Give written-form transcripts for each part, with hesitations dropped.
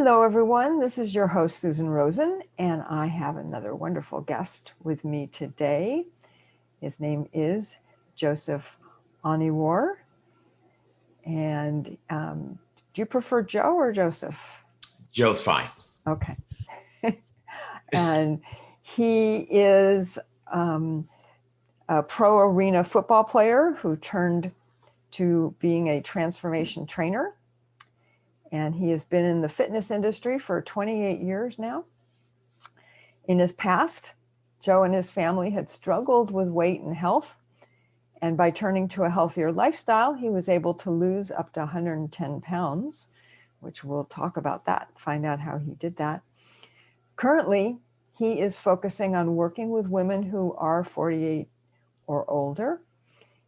Hello, everyone. This is your host, Susan Rosen, and I have another wonderful guest with me today. His name is Joseph Oniwor. And do you prefer Joe or Joseph? Joe's fine. Okay. And he is a pro arena football player who turned to being a transformation trainer. And he has been in the fitness industry for 28 years now. In his past, Joe and his family had struggled with weight and health. And by turning to a healthier lifestyle, he was able to lose up to 110 pounds, which we'll talk about that, find out how he did that. Currently, he is focusing on working with women who are 48 or older.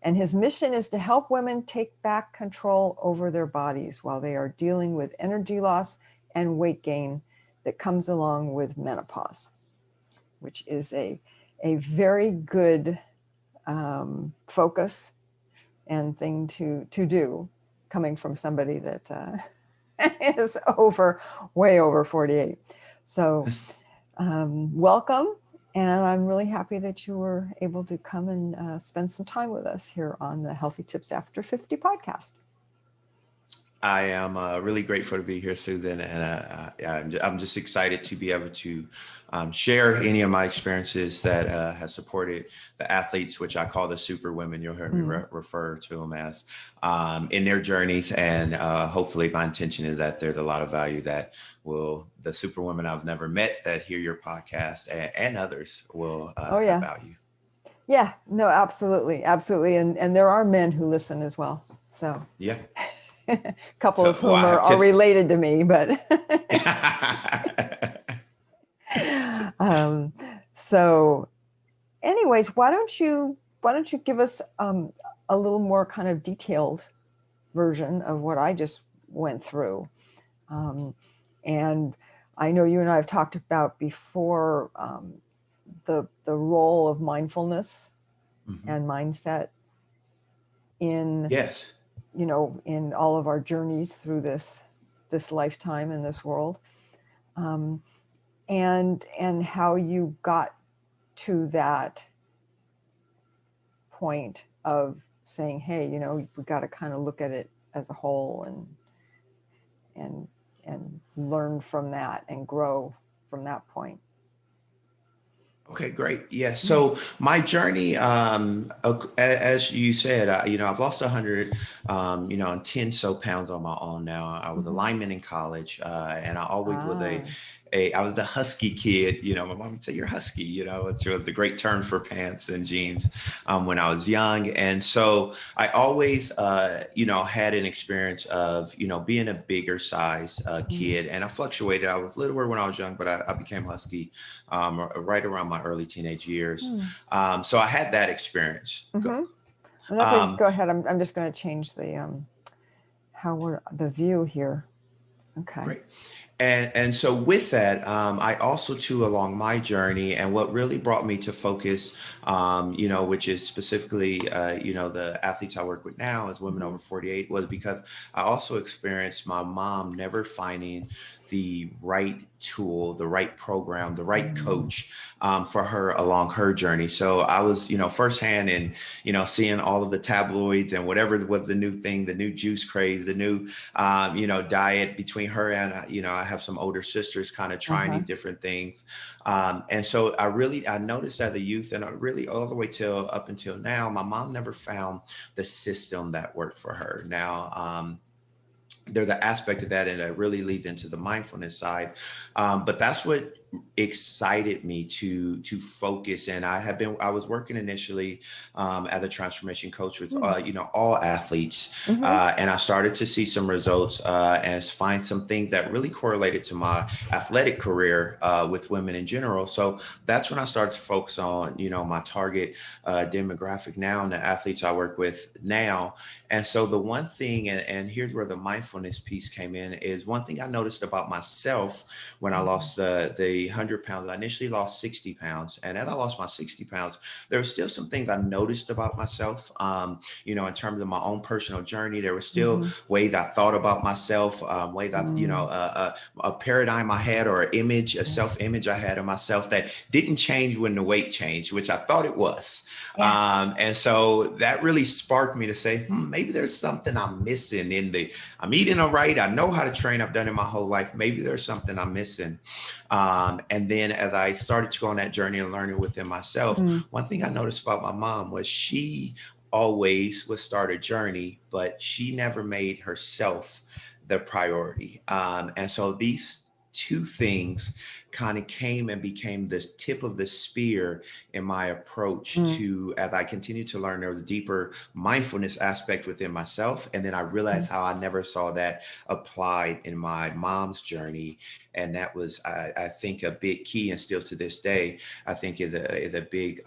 And his mission is to help women take back control over their bodies while they are dealing with energy loss and weight gain that comes along with menopause, which is a very good focus and thing to do, coming from somebody that is way over 48. So welcome. And I'm really happy that you were able to come and spend some time with us here on the Healthy Tips After 50 podcast. I am really grateful to be here, Susan, and I'm just excited to be able to share any of my experiences that have supported the athletes, which I call the super women. You'll hear me refer to them as in their journeys, and hopefully my intention is that there's a lot of value that the super women I've never met that hear your podcast and others will have value. Yeah, no, absolutely. And there are men who listen as well. So yeah. A couple of whom are related to me, but so anyways, why don't you give us a little more kind of detailed version of what I just went through. And I know you and I have talked about before the role of mindfulness and mindset in in all of our journeys through this lifetime in this world, and how you got to that point of saying, hey, we got to kind of look at it as a whole and learn from that and grow from that point. Okay, great. Yeah. So my journey, as you said, I've lost 100, and 10 so pounds on my own now. I was a lineman in college, and I always was I was the husky kid. My mom would say, "You're husky," which was the great term for pants and jeans when I was young. And so I always, had an experience of, being a bigger size kid. And I fluctuated. I was littler when I was young, but I became husky right around my early teenage years. So I had that experience. Go ahead. I'm just going to change the the view here. Okay. Great. And so with that, I also too, along my journey, and what really brought me to focus, which is specifically, the athletes I work with now as women over 48, was because I also experienced my mom never finding the right tool, the right program, the right coach for her along her journey. So I was, firsthand in, seeing all of the tabloids and whatever was the new thing, the new juice craze, the new, diet between her and, I have some older sisters kind of trying these different things. And so I noticed as a youth, and I really all the way up until now, my mom never found the system that worked for her. Now, there's an aspect of that, and it really leads into the mindfulness side. But that's what excited me to focus. And I was working initially as a transformation coach with all athletes, and I started to see some results and find some things that really correlated to my athletic career with women in general. So that's when I started to focus on my target demographic now and the athletes I work with now. And so the one thing, and here's where the mindfulness piece came in, is one thing I noticed about myself when I lost the the 100 pounds, I initially lost 60 pounds. And as I lost my 60 pounds, there were still some things I noticed about myself, in terms of my own personal journey. There were still Mm-hmm. ways I thought about myself, ways I, a paradigm I had, or an image, a Yeah. self-image I had of myself that didn't change when the weight changed, which I thought it was. Yeah. And so that really sparked me to say, maybe there's something I'm missing I'm eating all right. I know how to train. I've done it my whole life. Maybe there's something I'm missing. And then as I started to go on that journey and learning within myself, Mm. one thing I noticed about my mom was she always would start a journey, but she never made herself the priority. And so these two things kind of came and became the tip of the spear in my approach Mm. to, as I continue to learn, there was a deeper mindfulness aspect within myself. And then I realized how I never saw that applied in my mom's journey. And that was, I think, a big key, and still to this day, I think is a big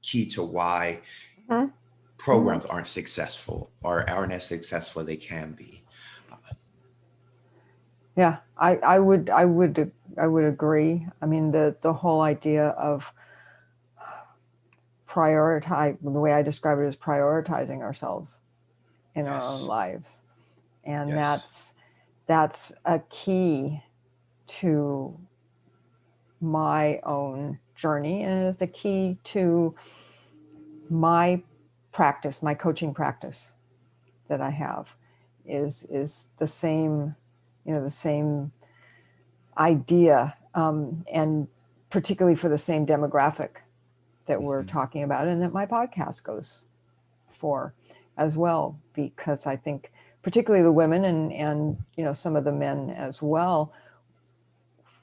key to why Mm-hmm. Mm-hmm. programs aren't successful or aren't as successful as they can be. Yeah, I would agree. I mean, the whole idea of prioritize, the way I describe it is prioritizing ourselves in our own Yes. lives. And Yes. that's a key to my own journey, and it's a key to my practice, my coaching practice that I have is the same, the same idea, and particularly for the same demographic that we're Mm-hmm. talking about, and that my podcast goes for as well, because I think particularly the women and some of the men as well,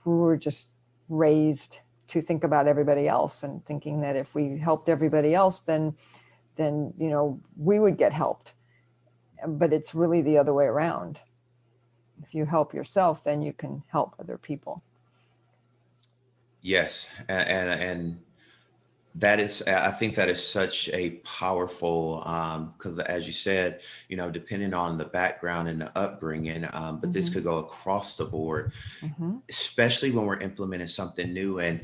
who were just raised to think about everybody else, and thinking that if we helped everybody else, then we would get helped. But it's really the other way around. If you help yourself, then you can help other people. Yes. And that is, I think that is such a powerful, because as you said, depending on the background and the upbringing, but this Mm-hmm. could go across the board, Mm-hmm. especially when we're implementing something new. And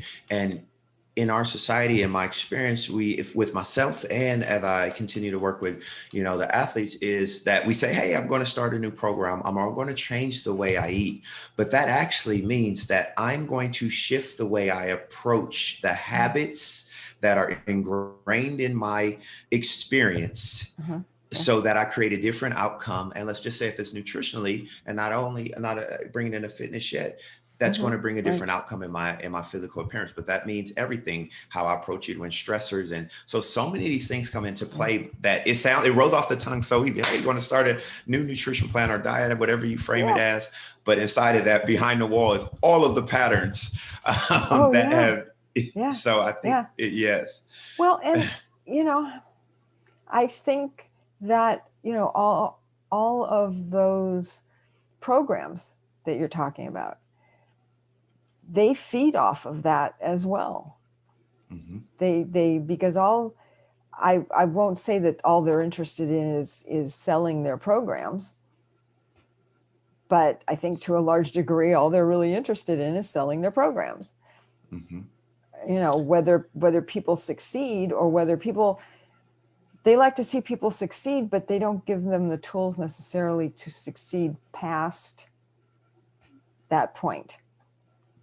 in our society, in my experience, if with myself, and as I continue to work with, the athletes, is that we say, hey, I'm going to start a new program. I'm going to change the way I eat. But that actually means that I'm going to shift the way I approach the habits that are ingrained in my experience, Uh-huh. Yeah. so that I create a different outcome. And let's just say if it's nutritionally, and not bringing in a fitness yet, that's Mm-hmm. going to bring a Right. different outcome in my physical appearance. But that means everything, how I approach it when stressors. And so many of these things come into Yeah. play that it rolls off the tongue so easy. Hey, you want to start a new nutrition plan or diet, or whatever you frame it Yeah. as. But inside of that, behind the wall, is all of the patterns Oh that yeah. have. Yeah. So I think, Yeah. yes. Well, and you know, I think that all of those programs that you're talking about, they feed off of that as well. Mm-hmm. They because I won't say that all they're interested in is selling their programs, but I think to a large degree all they're really interested in is selling their programs. Mm-hmm. Whether people succeed, or whether people, they like to see people succeed, but they don't give them the tools necessarily to succeed past that point.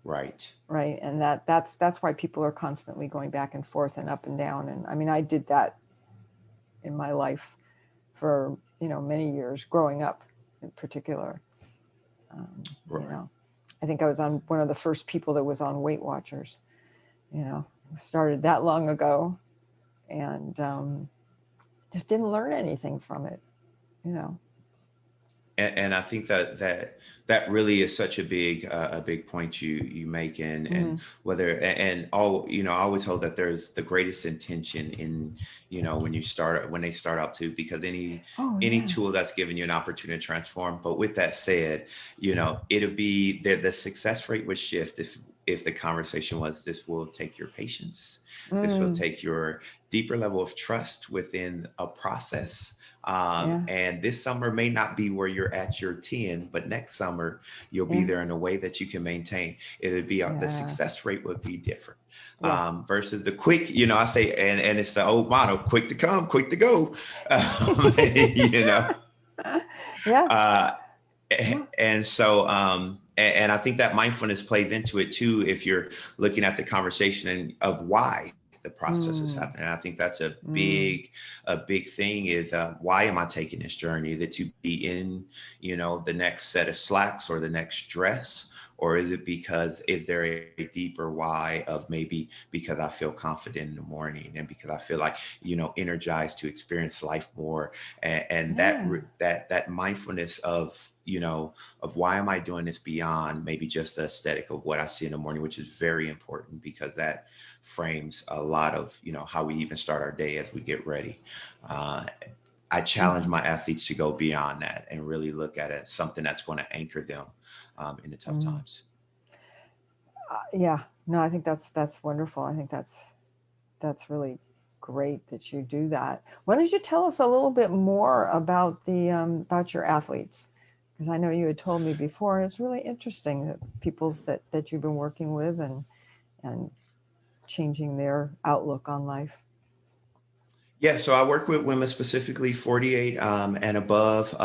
Right. Right. And that's why people are constantly going back and forth and up and down. And I mean, I did that in my life for many years growing up in particular. Right. I think I was on one of the first people that was on Weight Watchers. Started that long ago, and just didn't learn anything from it. you know And I think that really is such a big point you make, and mm-hmm. whether, and all, I always hold that there's the greatest intention in, when they start out too, because Oh any yeah. tool that's giving you an opportunity to transform. But with that said, it'll be the success rate would shift if the conversation was, this will take your patience, this will Mm. take your deeper level of trust within a process. Yeah. And this summer may not be where you're at your 10, but next summer you'll be Yeah. there in a way that you can maintain. It would be the Yeah. success rate would be different, Yeah. versus the quick. I say, and it's the old motto: quick to come, quick to go. You know, Yeah. uh, Yeah. and so and I think that mindfulness plays into it too if you're looking at the conversation of why the process is Mm. happening. And I think that's Mm. a big thing is why am I taking this journey? Is it to be in the next set of slacks or the next dress, or is it because is there a deeper why of maybe because I feel confident in the morning and because I feel like energized to experience life more, and Yeah. that mindfulness of why am I doing this beyond maybe just the aesthetic of what I see in the morning, which is very important because that frames a lot of how we even start our day as we get ready. uh, I challenge Mm-hmm. my athletes to go beyond that and really look at it as something that's going to anchor them in the tough Mm. times. Yeah. No, I think that's wonderful. I think that's really great that you do that. Why don't you tell us a little bit more about the about your athletes? Because I know you had told me before, and it's really interesting that people that you've been working with and changing their outlook on life. Yeah, so I work with women specifically 48 and above,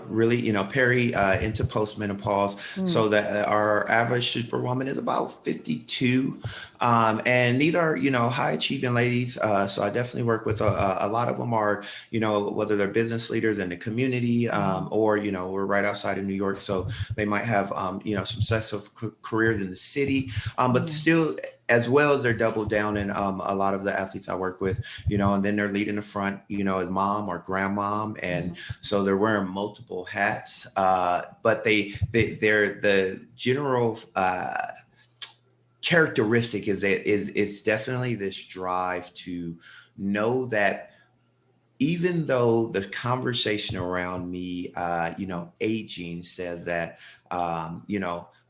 really, peri into postmenopause. Mm. So that our average superwoman is about 52. And these are, high achieving ladies. So I definitely work with a lot of them are, whether they're business leaders in the community or, we're right outside of New York. So they might have, some successful careers in the city, but Mm. still, as well as they're double down in a lot of the athletes I work with, and then they're leading the front, as mom or grandmom. And Mm-hmm. so they're wearing multiple hats, but they're the general characteristic is that it's definitely this drive to know that even though the conversation around me, aging says that,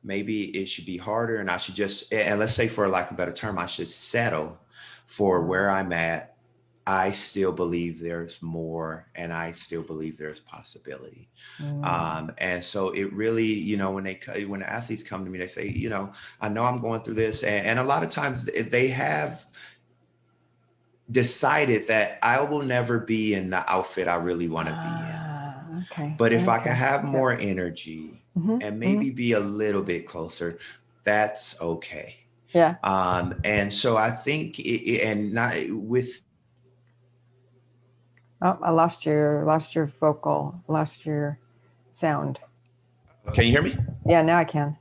maybe it should be harder and I should just, and let's say for lack of a better term, I should settle for where I'm at. I still believe there's more and I still believe there's possibility. Mm. And so it really, when the athletes come to me, they say, I know I'm going through this. And a lot of times they have decided that I will never be in the outfit I really want to be in. Okay. But if I can Okay. have Yeah. more energy Mm-hmm. and Mm-hmm. maybe be a little bit closer, that's okay. Yeah. And so I think, and not with. Oh, I lost your vocal, lost your sound. Can you hear me? Yeah, now I can.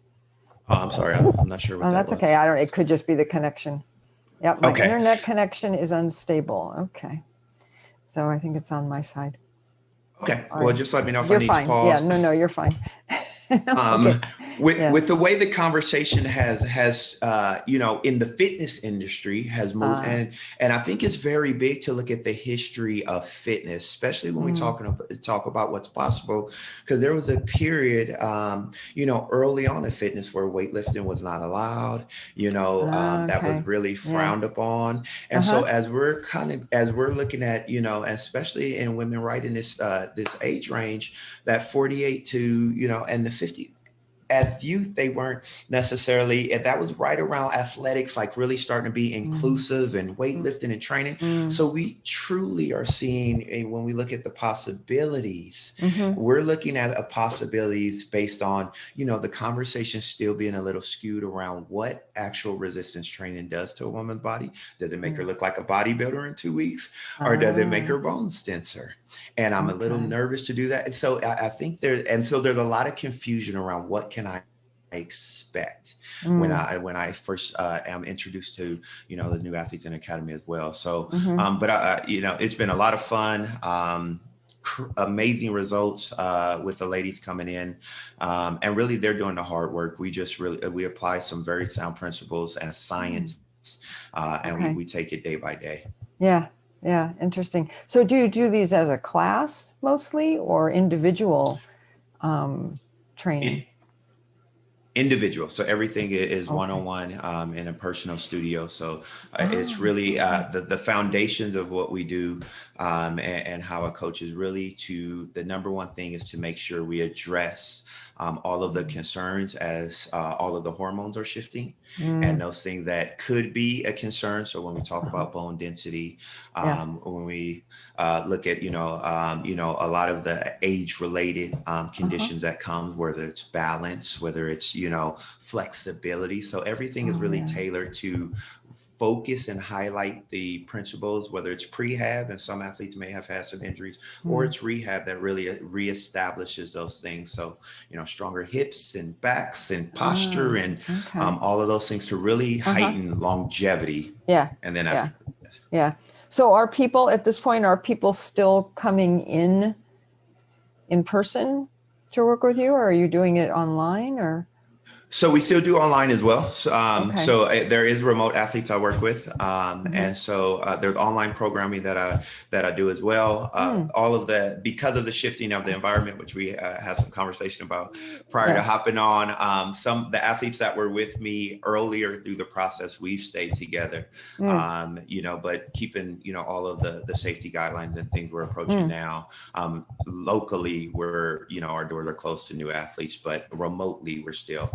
Oh, I'm sorry. I'm not sure what Oh, that that's okay. was. I don't. It could just be the connection. Yep, my Okay. internet connection is unstable. Okay, so I think it's on my side. Okay. All Well, right, just let me know if I you're need to fine. Yeah, pause. no, you're fine. Okay. um, with Yeah. with the way the conversation has in the fitness industry has moved, Uh, and I think it's very big to look at the history of fitness, especially when we mm, talk about what's possible, because there was a period early on in fitness where weightlifting was not allowed, that was okay. really Yeah. frowned upon. Uh And so huh. as we're looking at, especially in women right in this age range, that 48 to and the 50, as youth, they weren't necessarily, and that was right around athletics, like really starting to be Mm, inclusive and mm, weightlifting and training. mm, So we truly are seeing, when we look at the possibilities, mm-hmm. we're looking at a possibilities based on, the conversation still being a little skewed around what actual resistance training does to a woman's body. Does it make her Mm. look like a bodybuilder in 2 weeks, or does it make Ah. her bones denser? And I'm a little Okay. nervous to do that. And so I think there's a lot of confusion around what can I expect when Mm, I first am introduced to the new athletes in academy as well. So, mm-hmm. but it's been a lot of fun. Amazing results with the ladies coming in, and really they're doing the hard work. We apply some very sound principles and Mm. science, and we Okay. we take it day by day. Yeah. Yeah. Interesting. So, do you do these as a class mostly or individual training? It, Individual. So everything is Okay. one-on-one in a personal studio. So it's Oh, really okay. the foundations of what we do, and how a coach is really the number one thing is to make sure we address all of the concerns as all of the hormones are shifting, and Mm, those things that could be a concern. So when we talk uh-huh. about bone density, Yeah. when we look at a lot of the age related Uh-huh. conditions that come, whether it's balance, whether it's flexibility. So everything is Oh, really yeah. tailored to focus and highlight the principles, whether it's prehab, and some athletes may have had some injuries, or Mm, it's rehab that really reestablishes those things. So, stronger hips and backs and posture ah, and okay. all of those things to really Uh-huh. heighten longevity. Yeah. And then Yeah. after, Yeah. So are people at this point, are people still coming in person to work with you, or are you doing it online or? so we still do online as well. So, Okay. there is remote athletes I work with, Mm-hmm. and so there's online programming that I do as well. Mm, All of that because of the shifting of the environment, which we had some conversation about prior to yeah. hopping on. Some the athletes that were with me earlier through the process, we've stayed together, Mm, but keeping all of the safety guidelines and things we're approaching mm. now. Locally, we're our doors are closed to new athletes, but remotely we're still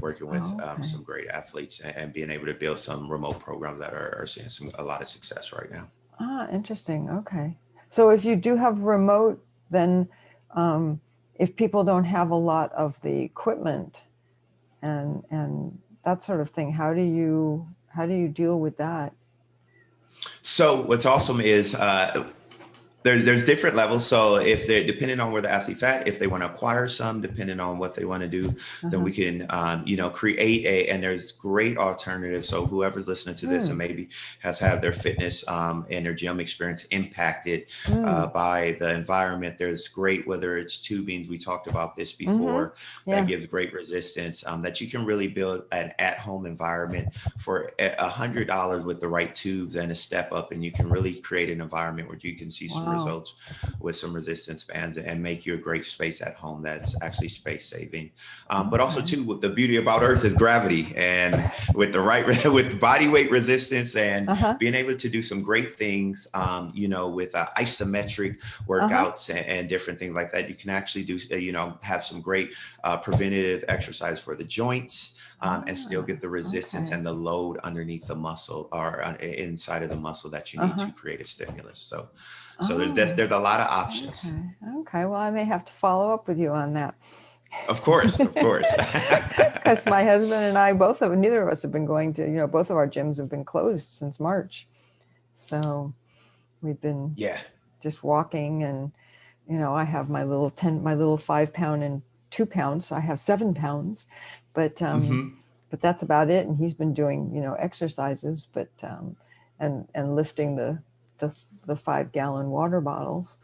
working with Oh, okay. some great athletes and being able to build some remote programs that are seeing a lot of success right now. Ah, interesting. Okay. So if you do have remote, then um, if people don't have a lot of the equipment and that sort of thing, how do you deal with that? So what's awesome is there's different levels. So if they're depending on where the athlete's at, if they want to acquire some, depending on what they want to do, then Uh-huh. we can, create and there's great alternatives. So whoever's listening to this and Mm, maybe has had their fitness and their gym experience impacted mm, by the environment, there's great, whether it's tubings, we talked about this mm-hmm. before, that Yeah. gives great resistance, that you can really build an at-home environment for $100 with the right tubes and a step up, and you can really create an environment where you can see some Wow. results with some resistance bands and make you a great space at home that's actually space saving. But also Okay. too, what the beauty about Earth is gravity, and with the right with body weight resistance and Uh-huh. being able to do some great things, with isometric Uh-huh. workouts and different things like that. You can actually do, have some great preventative exercise for the joints, and still Ah, get the resistance okay. and the load underneath the muscle or inside of the muscle that you need Uh-huh. to create a stimulus. So Oh, there's a lot of options. okay. Okay. Well, I may have to follow up with you on that. Of course, of course. Because my husband and I neither of us have been going to, both of our gyms have been closed since March. So we've been Yeah. just walking and, I have my little 5 pound and 2 pounds. So I have 7 pounds, but, Hmm. but that's about it. And he's been doing, exercises, but, and lifting the, the 5 gallon water bottles,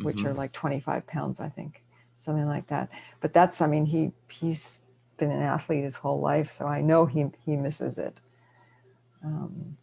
which are Hmm. like 25 pounds, I think, something like that. But that's, I mean, he's been an athlete his whole life, so I know he misses it. Um,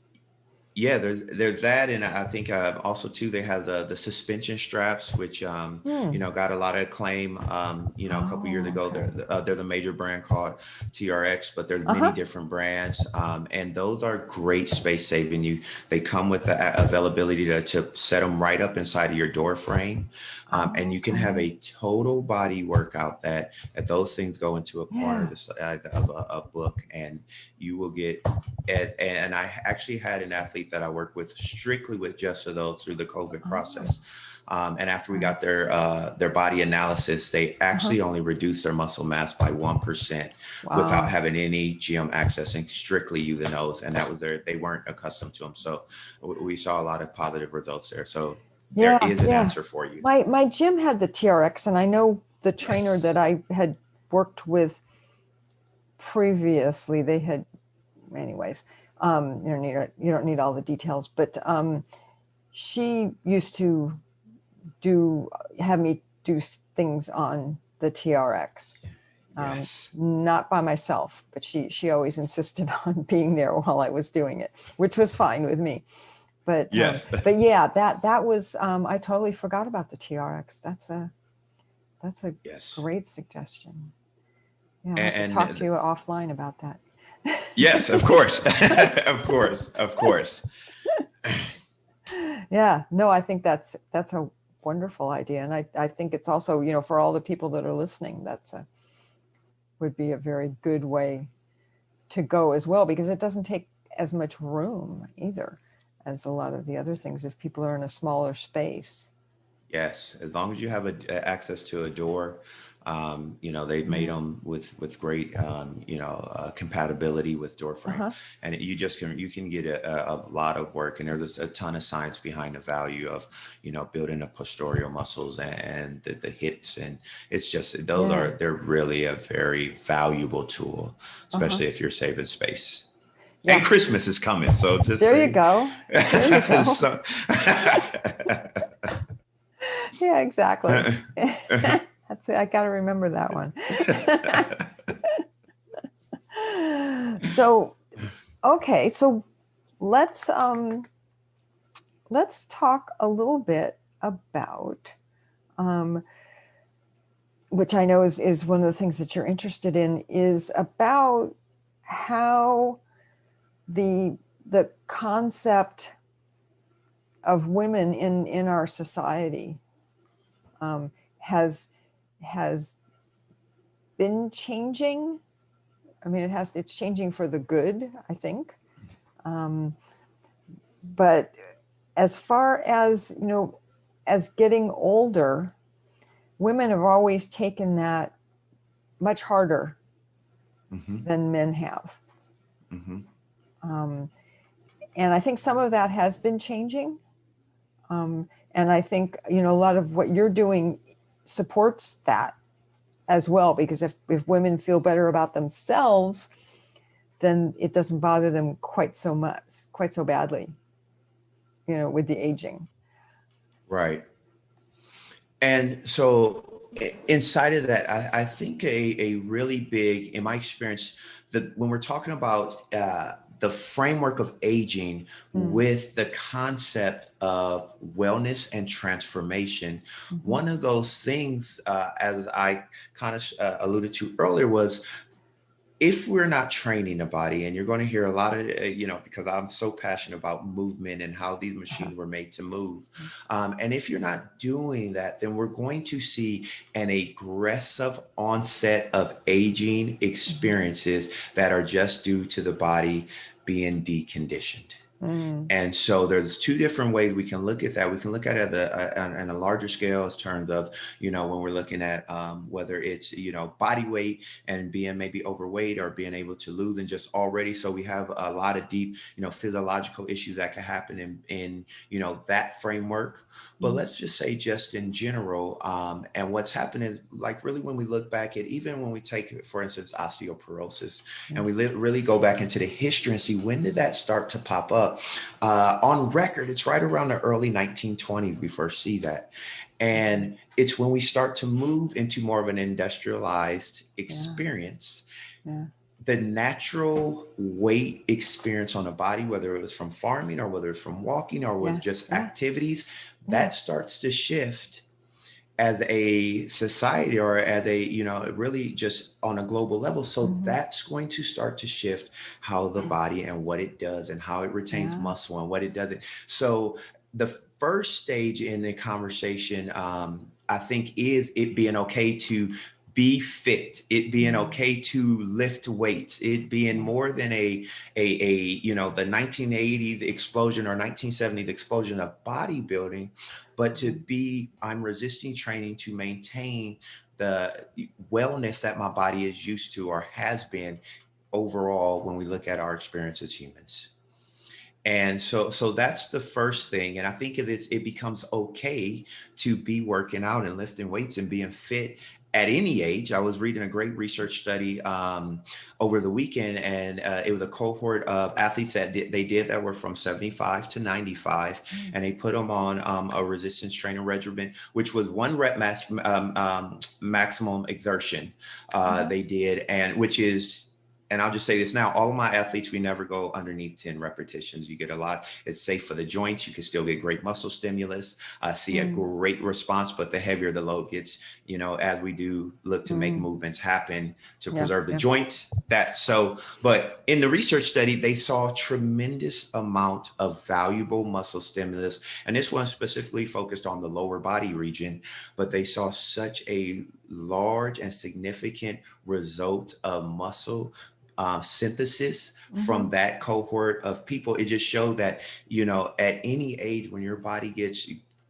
Yeah, there's that, and I think also too they have the suspension straps, which hmm. got a lot of acclaim. A couple years Oh, ago, okay. they're the major brand called TRX, but there's many Uh-huh. different brands, and those are great space saving. They come with the availability to set them right up inside of your door frame, and Oh, you can have okay. a total body workout that those things go into a corner Yeah. of, of a book, and you will get. And I actually had an athlete that I worked with strictly with just for those through the COVID Oh, process. And after we okay. got their body analysis, they Uh-huh. actually only reduced their muscle mass by 1% without Wow. having any gym accessing, strictly you the nose. And that was they weren't accustomed to them. So we saw a lot of positive results there. So there Yeah, is an yeah. answer for you. My gym had the TRX, and I know the trainer that Yes. I had worked with previously. They had, anyways. You don't need all the details, but she used to do have me do things on the TRX. Yes. Not by myself, but she always insisted on being there while I was doing it, which was fine with me. But Yes. but yeah, that was I totally forgot about the TRX. That's a Yes. great suggestion. Yeah, I'll have to talk to And you offline about that. yes, of course, of course, of course. Yeah, no, I think that's a wonderful idea. And I think it's also, for all the people that are listening, would be a very good way to go as well, because it doesn't take as much room either as a lot of the other things if people are in a smaller space. Yes, as long as you have access to a door, they've made them with great, compatibility with door frame, Uh-huh. and you can get a lot of work, and there's a ton of science behind the value of, building the posterior muscles and the hips, and it's just Yeah. they're really a very valuable tool, Uh-huh. especially if you're saving space. And Yeah. Christmas is coming, so just There you say, go. There you go. so, Yeah, exactly. I got to remember that one. So, okay, so let's talk a little bit about which I know is one of the things that you're interested in, is about how the concept of women in our society has been changing. I mean, it's changing for the good, I think. But as far as, as getting older, women have always taken that much harder hmm than men have. hmm And I think some of that has been changing. And I think, a lot of what you're doing supports that as well, because if women feel better about themselves, then it doesn't bother them quite so much, quite so badly, with the aging. Right. And so inside of that, I think a really big, in my experience, that when we're talking about the framework of aging Mm. with the concept of wellness and transformation, Mm-hmm. one of those things, as I kind of alluded to earlier, was if we're not training the body, and you're going to hear a lot of, because I'm so passionate about movement and how these Uh-huh. machines were made to move. And if you're not doing that, then we're going to see an aggressive onset of aging experiences that are just due to the body being deconditioned. Mm. And so there's two different ways we can look at that. We can look at it on a larger scale in terms of, when we're looking at whether it's, body weight and being maybe overweight or being able to lose and just already. So we have a lot of deep, physiological issues that can happen in that framework. But let's just say just in general, and what's happening is like really when we look back at even when we take, for instance, osteoporosis, and we really go back into the history and see when did that start to pop up. On record, it's right around the early 1920s we first see that. And it's when we start to move into more of an industrialized experience, Yeah. the natural weight experience on a body, whether it was from farming or whether it's from walking or was just activities, that starts to shift as a society or as a, really just on a global level. So that's going to start to shift how the body and what it does and how it retains muscle and what it doesn't. So the first stage in the conversation, I think, is it being okay to be fit, it being okay to lift weights, it being more than the 1980s explosion or 1970s explosion of bodybuilding, but to be, I'm resisting training to maintain the wellness that my body is used to or has been overall when we look at our experience as humans. And so that's the first thing. And I think it becomes okay to be working out and lifting weights and being fit at any age. I was reading a great research study over the weekend, and it was a cohort of athletes they did that were from 75 to 95, and they put them on a resistance training regimen, which was one rep maximum exertion they did, and which is and I'll just say this now, all of my athletes, we never go underneath 10 repetitions. You get a lot. It's safe for the joints. You can still get great muscle stimulus, see a great response, but the heavier the load gets, as we do look to make movements happen to preserve the joints. But in the research study, they saw a tremendous amount of valuable muscle stimulus. And this one specifically focused on the lower body region, but they saw such a large and significant result of muscle synthesis from that cohort of people. It just showed that, at any age, when your body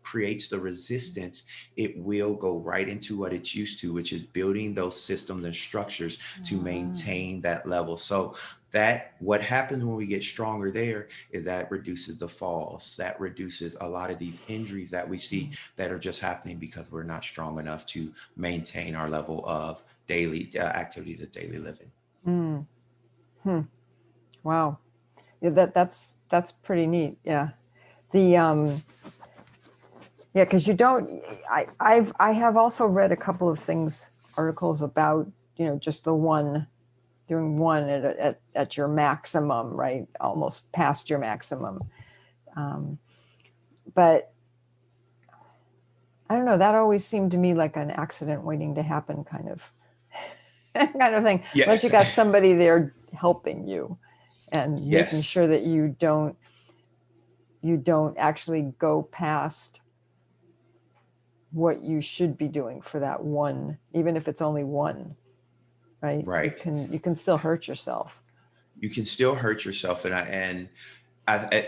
creates the resistance, it will go right into what it's used to, which is building those systems and structures to maintain that level. So that what happens when we get stronger there is that reduces the falls, that reduces a lot of these injuries that we see that are just happening because we're not strong enough to maintain our level of daily activities of daily living. Wow. Yeah, that's pretty neat. Yeah. Because you don't. I have also read a couple of articles about just doing one at your maximum, right? Almost past your maximum. But I don't know. That always seemed to me like an accident waiting to happen, kind of thing. Yes. Unless you got somebody there helping you and making sure that you don't actually go past what you should be doing for that one, even if it's only one, right? Right. You can still hurt yourself. You can still hurt yourself.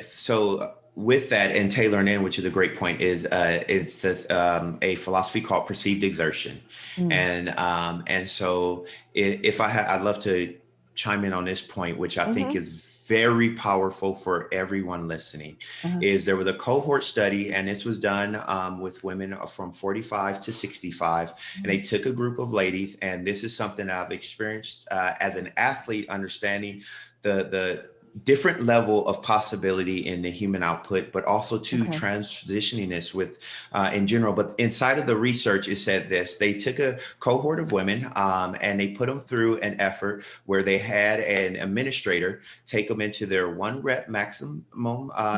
So with that, and tailoring in, which is a great point, is a philosophy called perceived exertion. And so if I'd love to chime in on this point, which I think is very powerful for everyone listening, is there was a cohort study, and this was done with women from 45 to 65. And they took a group of ladies, and this is something I've experienced as an athlete, understanding the different level of possibility in the human output, but also transitioning this with in general. But inside of the research, it said this: they took a cohort of women and they put them through an effort where they had an administrator take them into their 1 rep maximum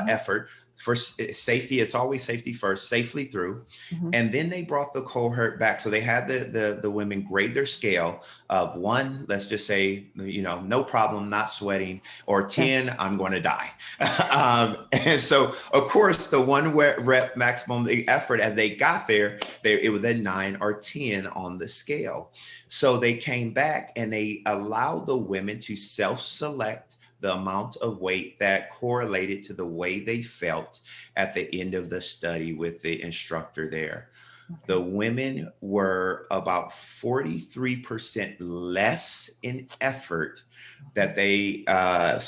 effort. For safety, it's always safety first, safely through. And then they brought the cohort back. So they had the women grade their scale of 1, let's just say, no problem, not sweating, or 10, I'm going to die. And so, of course, the 1 rep maximum effort, as they got there, it was a 9 or 10 on the scale. So they came back and they allowed the women to self-select the amount of weight that correlated to the way they felt at the end of the study with the instructor there. The women were about 43% less in effort that they,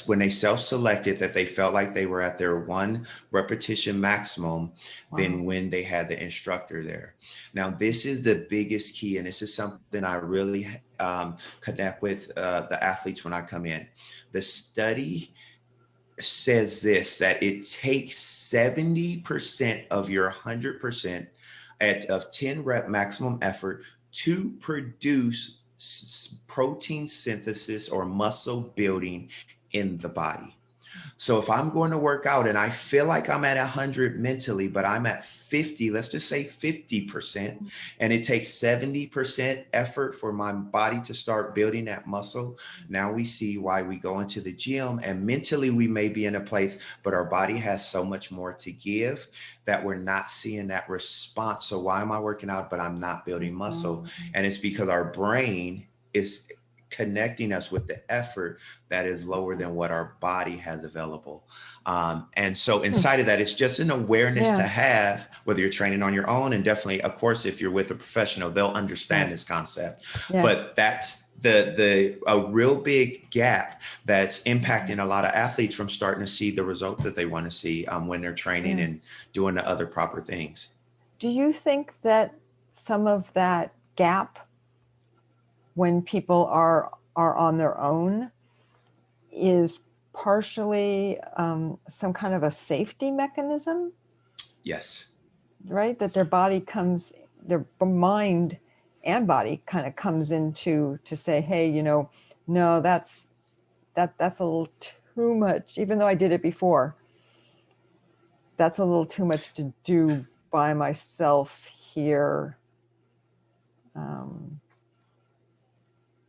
when they self-selected, that they felt like they were at their 1 repetition maximum than when they had the instructor there. Now, this is the biggest key, and this is something I really connect with the athletes when I come in. The study says this, that it takes 70% of your 100% of 10 rep maximum effort to produce protein synthesis or muscle building in the body. So if I'm going to work out and I feel like I'm at 100 mentally, but I'm at 50, let's just say 50%, and it takes 70% effort for my body to start building that muscle. Now we see why we go into the gym, and mentally we may be in a place, but our body has so much more to give that we're not seeing that response. So why am I working out, but I'm not building muscle? And it's because our brain is connecting us with the effort that is lower than what our body has available. And so inside of that, it's just an awareness to have, whether you're training on your own, and definitely, of course, if you're with a professional, they'll understand this concept. But that's a real big gap that's impacting a lot of athletes from starting to see the results that they want to see when they're training and doing the other proper things. Do you think that some of that gap, when people are on their own, is partially some kind of a safety mechanism? Yes. Right? That their mind and body kind of comes into to say, hey, no, that's a little too much, even though I did it before. That's a little too much to do by myself here.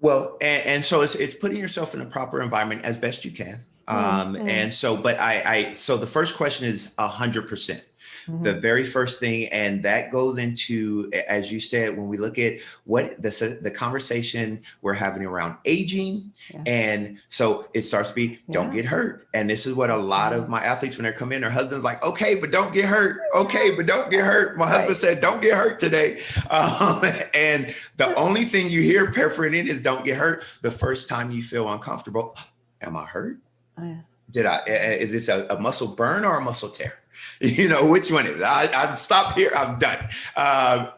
Well, and so it's putting yourself in a proper environment as best you can. And so, but so the first question is 100%. The very first thing, and that goes into, as you said, when we look at what the conversation we're having around aging. Yeah. And so it starts to be, don't get hurt. And this is what a lot of my athletes, when they come in, their husband's like, okay, but don't get hurt. Okay, but don't get hurt. My husband said, don't get hurt today. And the only thing you hear peppering in is don't get hurt. The first time you feel uncomfortable, am I hurt? Is this a muscle burn or a muscle tear? You know, which one is it? I'm stopped here. I'm done.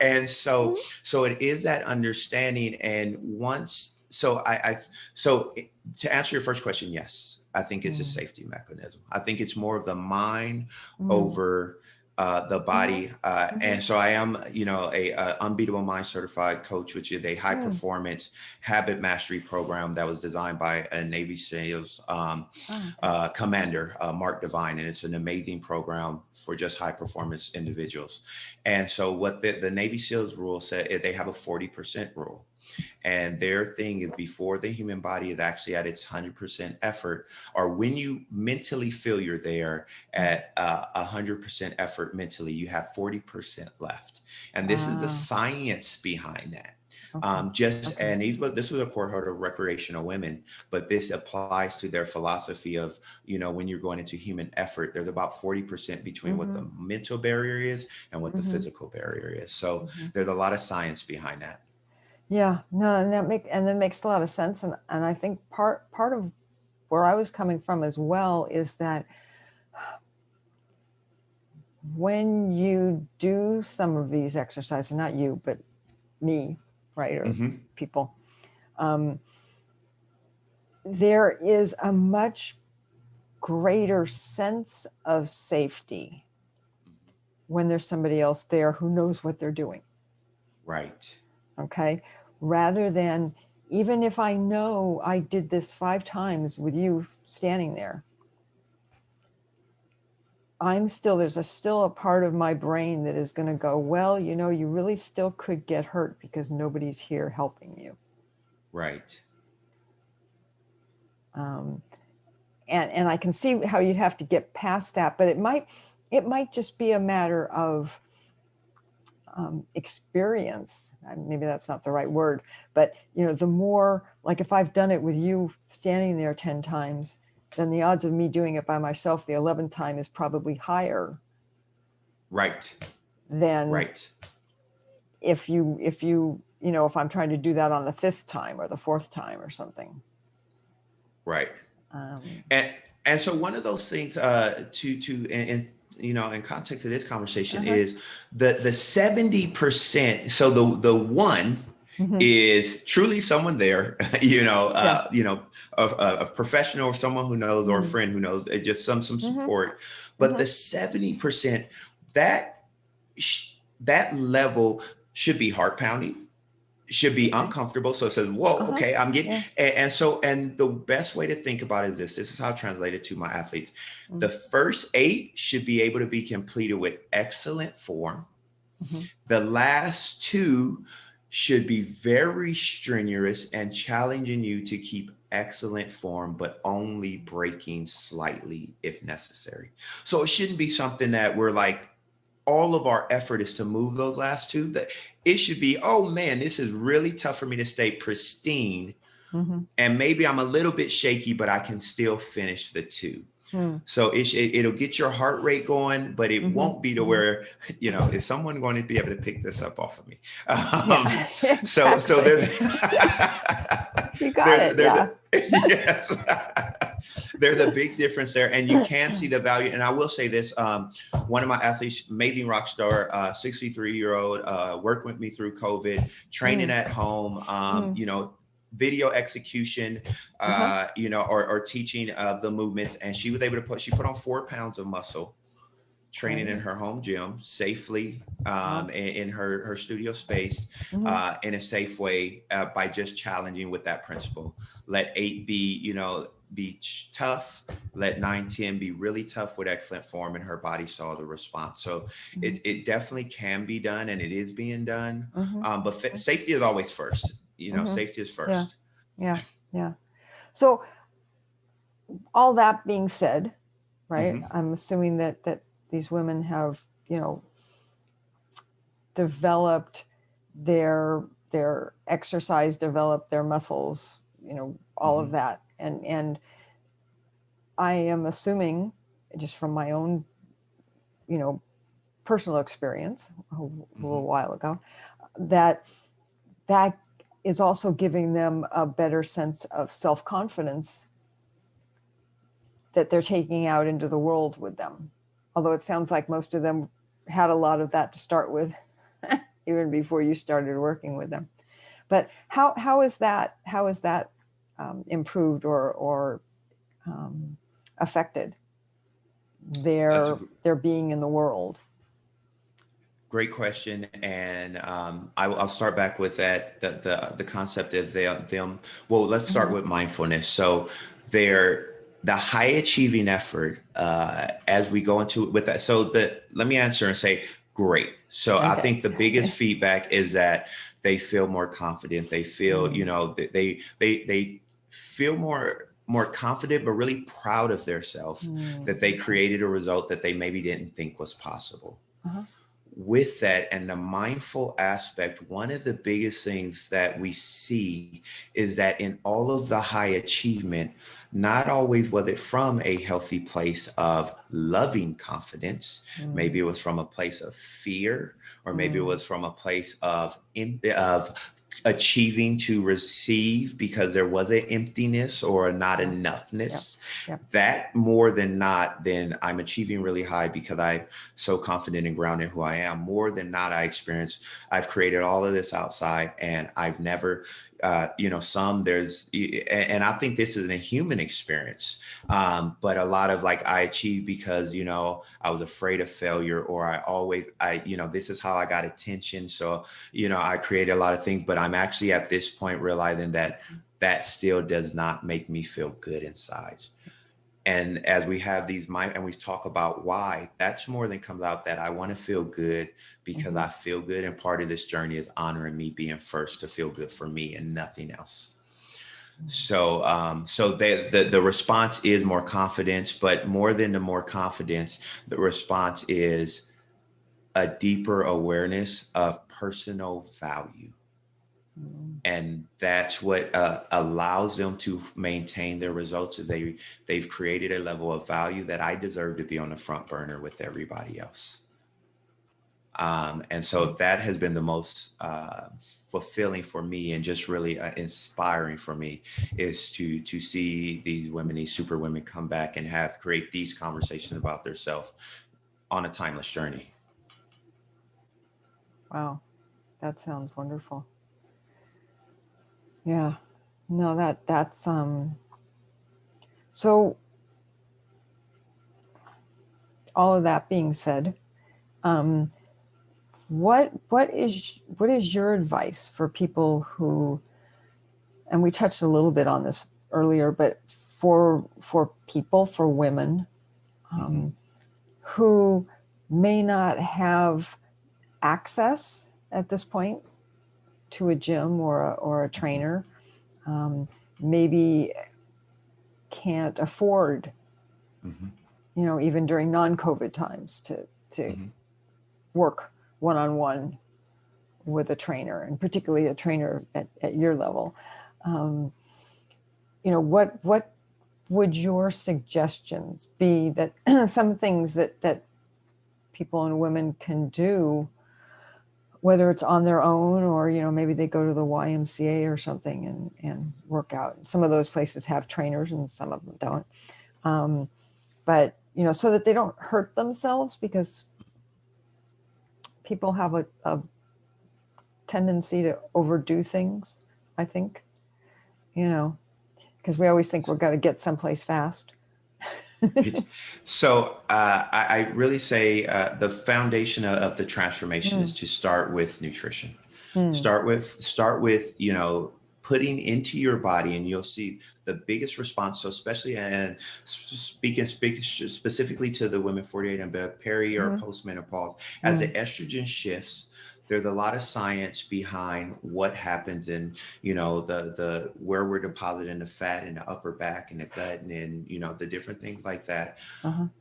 And so it is that understanding. And once, so to answer your first question, yes, I think it's a safety mechanism. I think it's more of the mind over the body. And so I am, a Unbeatable Mind certified coach, which is a high performance habit mastery program that was designed by a Navy SEALs commander, Mark Devine. And it's an amazing program for just high performance individuals. And so what the Navy SEALs rule said, they have a 40% rule. And their thing is, before the human body is actually at its 100% effort, or when you mentally feel you're there at 100% effort mentally, you have 40% left. And this is the science behind that. And this was a cohort of recreational women, but this applies to their philosophy of, when you're going into human effort, there's about 40% between what the mental barrier is and what the physical barrier is. So there's a lot of science behind that. Yeah, no, and that makes a lot of sense. And I think part of where I was coming from as well is that when you do some of these exercises, not you, but me, right, or people, there is a much greater sense of safety when there's somebody else there who knows what they're doing. Right. Okay. Rather than, even if I know I did this 5 times with you standing there, there's still a part of my brain that is going to go, well, you really still could get hurt because nobody's here helping you. Right. And I can see how you'd have to get past that, but it might just be a matter of experience. Maybe that's not the right word, but the more, like, if I've done it with you standing there 10 times, then the odds of me doing it by myself the 11th time is probably higher. Right. Than if I'm trying to do that on the 5th time or the 4th time or something. Right. And so one of those things in context of this conversation is the 70%. So the one is truly someone there, a professional or someone who knows, or a friend who knows, just some support. But the 70%, that level should be heart pounding, should be uncomfortable. So it says, whoa, okay, I'm getting, and the best way to think about it is this is how I translate it to my athletes. The first 8 should be able to be completed with excellent form. The last 2 should be very strenuous and challenging you to keep excellent form, but only breaking slightly if necessary. So it shouldn't be something that we're like, all of our effort is to move those last 2. That it should be, oh man, this is really tough for me to stay pristine. And maybe I'm a little bit shaky, but I can still finish the 2. So it'll get your heart rate going, but it won't be to where, is someone going to be able to pick this up off of me? So there's, you got it. Yes. There's a big difference there, and you can see the value. And I will say this, one of my athletes, amazing rock star, 63-year-old, worked with me through COVID, training at home, video execution, or teaching the movements. And she was able to she put on 4 pounds of muscle, training in her home gym safely, in her studio space, in a safe way, by just challenging with that principle. Let 8 be, be tough, let 9-10 be really tough with excellent form, and her body saw the response. So it definitely can be done, and it is being done. But safety is always first. Safety is Yeah. first. Yeah. Yeah. So all that being said, right, I'm assuming that these women have, developed their exercise, developed their muscles, all of that. And I am assuming, just from my own, personal experience a little while ago, that is also giving them a better sense of self-confidence that they're taking out into the world with them. Although it sounds like most of them had a lot of that to start with, even before you started working with them. But how is that improved or affected their being in the world? Great question, and I'll start back with that. The concept of them. Well, let's start with mindfulness. So the high achieving effort as we go into with that. So let me answer and say great. So I think the biggest feedback is that they feel more confident. They feel they feel more confident, but really proud of themselves that they created a result that they maybe didn't think was possible. With that and the mindful aspect, one of the biggest things that we see is that in all of the high achievement, not always was it from a healthy place of loving confidence. Maybe it was from a place of fear, or maybe it was from a place of achieving to receive because there was an emptiness or a not enoughness. That more than not, then I'm achieving really high because I'm so confident and grounded in who I am. More than not, I've created all of this outside, and I've never, and I think this is a human experience, but a lot of I achieved because, I was afraid of failure, or this is how I got attention. So, I created a lot of things, but I'm actually at this point realizing that still does not make me feel good inside. And as we have these and we talk about why, that's more than comes out that I want to feel good because I feel good. And part of this journey is honoring me being first to feel good for me and nothing else. So, the response is more confidence, but more than the more confidence, the response is a deeper awareness of personal value. And that's what allows them to maintain their results. They've created a level of value that I deserve to be on the front burner with everybody else. And so that has been the most fulfilling for me, and just really inspiring for me, is to see these women, these super women, come back and create these conversations about themselves on a timeless journey. Wow, that sounds wonderful. Yeah, no, that's so all of that being said, what is your advice for people who, and we touched a little bit on this earlier, but for women who may not have access at this point to a gym or a trainer, maybe can't afford, even during non-COVID times, to work one-on-one with a trainer, and particularly a trainer at your level. What would your suggestions be, that some things that people and women can do, whether it's on their own or, maybe they go to the YMCA or something and work out. Some of those places have trainers and some of them don't. But, so that they don't hurt themselves, because people have a tendency to overdo things, I think, because we always think we're going to get someplace fast. So I really say the foundation of the transformation is to start with nutrition. Start with putting into your body, and you'll see the biggest response. So especially, and speaking specifically to the women 48 and above, peri or postmenopause, as the estrogen shifts, there's a lot of science behind what happens in, the where we're depositing the fat in the upper back and the gut, and then, the different things like that.